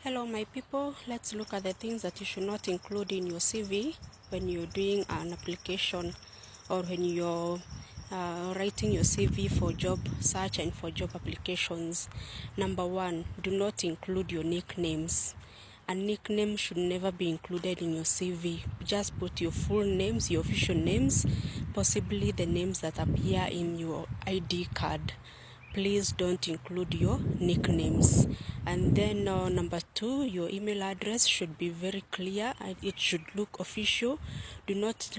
Hello my people, let's look at the things that you should not include in your CV when you're doing an application or when you're writing your CV for job search and for job applications. Number one, do not include your nicknames. A nickname should never be included in your CV. Just put your full names, your official names, possibly the names that appear in your ID card. Please don't include your nicknames. And then number two, your email address should be very clear and it should look official. Do not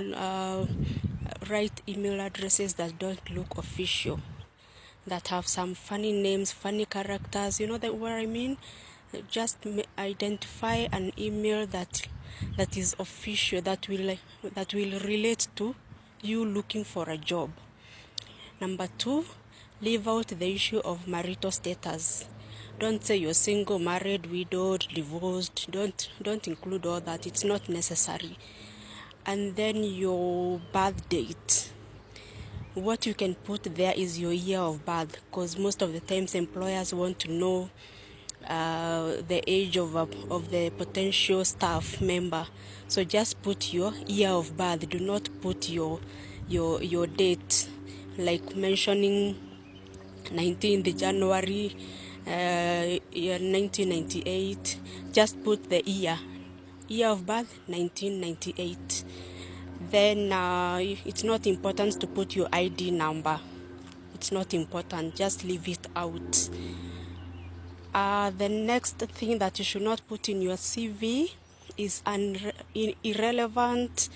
write email addresses that don't look official, that have some funny names, funny characters. You know what I mean? Just identify an email that is official, that will relate to you looking for a job. Number two, leave out the issue of marital status. Don't say you're single, married, widowed, divorced. Don't include all that. It's not necessary. And then your birth date. What you can put there is your year of birth, because most of the times employers want to know the age of the potential staff member. So just put your year of birth. Do not put your date, like mentioning 19th January 1998. Just put the year of birth, 1998. Then it's not important to put your ID number. It's not important. Just leave it out. The next thing that you should not put in your CV is an irrelevant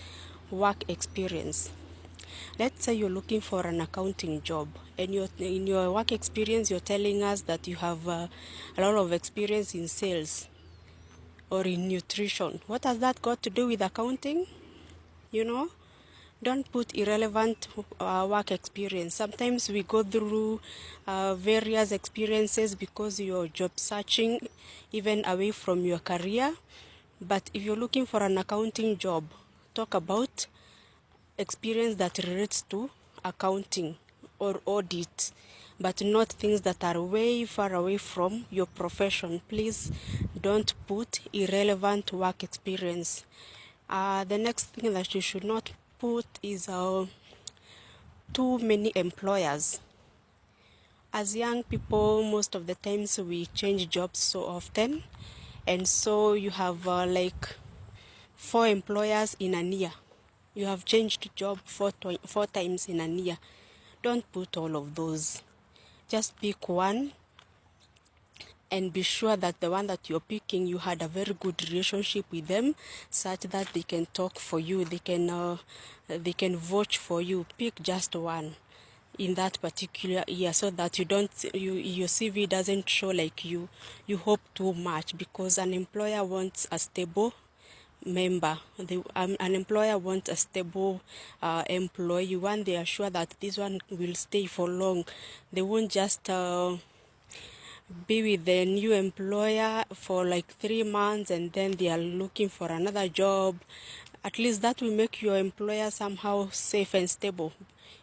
work experience. Let's say you're looking for an accounting job, and in your work experience you're telling us that you have a lot of experience in sales or in nutrition. What has that got to do with accounting? Don't put irrelevant work experience. Sometimes we go through various experiences because you're job searching, even away from your career. But if you're looking for an accounting job, talk about experience that relates to accounting or audit, but not things that are way far away from your profession. Please don't put irrelevant work experience. The next thing that you should not put is too many employers. As young people, most of the times we change jobs so often, and so you have like 4 employers in a year. You have changed job 4 times in a year. Don't put all of those. Just pick one and be sure that the one that you're picking, you had a very good relationship with them, such that they can talk for you, they can vouch for you. Pick just one in that particular year, so that your CV doesn't show like you hope too much, because an employer wants a stable member. An employer wants a stable employee, one they are sure that this one will stay for long. They won't just be with the new employer for like 3 months and then they are looking for another job. At least that will make your employer somehow safe and stable.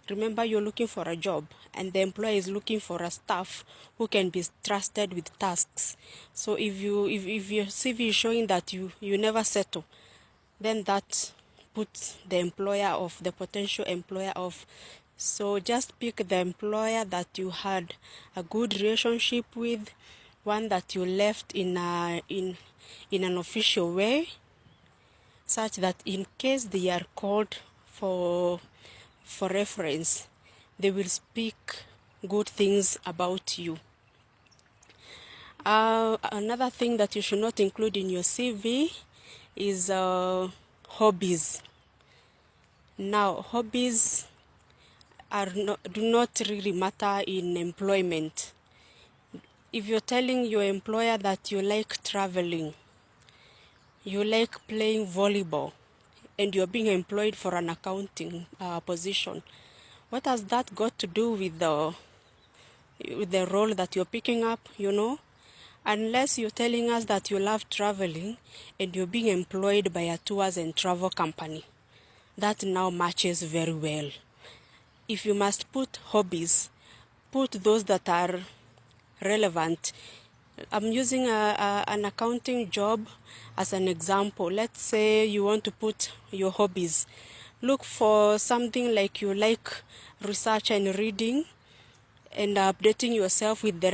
Remember, you're looking for a job and the employer is looking for a staff who can be trusted with tasks. So if your CV is showing that you never settle, then that puts the employer off, the potential employer off. So just pick the employer that you had a good relationship with, one that you left in an official way, such that in case they are called for reference, they will speak good things about you. Another thing that you should not include in your CV is hobbies. Now, hobbies do not really matter in employment. If you're telling your employer that you like traveling, you like playing volleyball, and you're being employed for an accounting position, what has that got to do with the role that you're picking up? Unless you're telling us that you love traveling and you're being employed by a tours and travel company, that now matches very well. If you must put hobbies, put those that are relevant. I'm using an accounting job as an example. Let's say you want to put your hobbies. Look for something like you like research and reading and updating yourself with the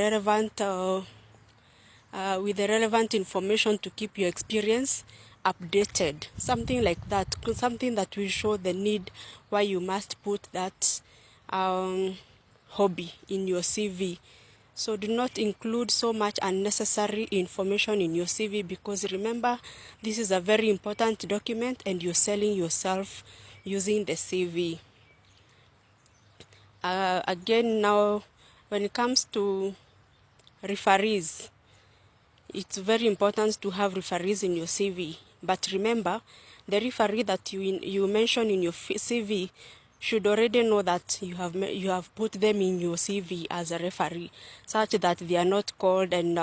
relevant information to keep your experience updated. Something like that, something that will show the need why you must put that hobby in your CV. So do not include so much unnecessary information in your CV, because remember, this is a very important document and you're selling yourself using the CV. Again, now, when it comes to referees, it's very important to have referees in your CV. But remember, the referee that you mention in your CV should already know that you have put them in your CV as a referee, such that they are not called and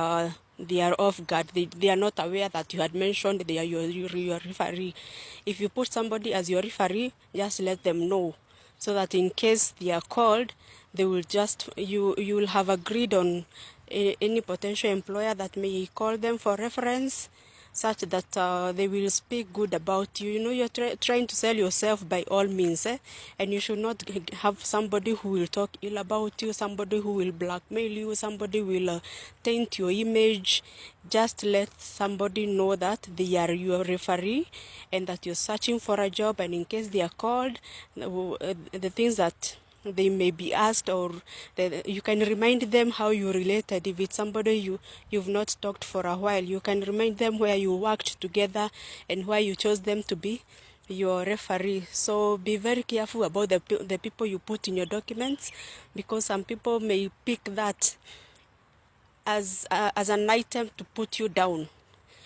they are off guard. They are not aware that you had mentioned they are your referee. If you put somebody as your referee, just let them know, so that in case they are called, they will just you will have agreed on any potential employer that may call them for reference, such that they will speak good about you. You know, you're trying to sell yourself by all means, and you should not have somebody who will talk ill about you, somebody who will blackmail you, somebody will taint your image. Just let somebody know that they are your referee and that you're searching for a job, and in case they are called, the things that they may be asked, or you can remind them how you related. If it's somebody you've not talked for a while, you can remind them where you worked together and why you chose them to be your referee. So be very careful about the people you put in your documents, because some people may pick that as an item to put you down.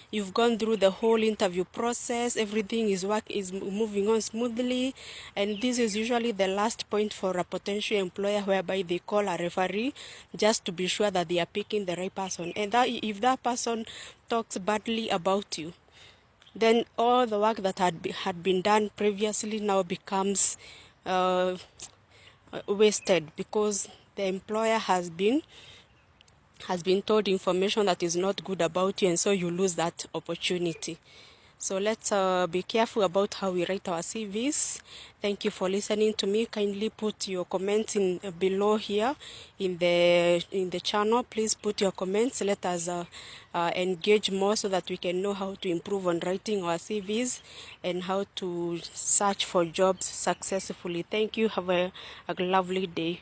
You've gone through the whole interview process, everything is moving on smoothly, and this is usually the last point for a potential employer, whereby they call a referee just to be sure that they are picking the right person. And that if that person talks badly about you, then all the work that had been done previously now becomes wasted, because the employer has been told information that is not good about you, and so you lose that opportunity. So let's be careful about how we write our CVs. Thank you for listening to me. Kindly put your comments in below here in the channel. Please put your comments. Let us engage more, so that we can know how to improve on writing our CVs and how to search for jobs successfully. Thank you. Have a lovely day.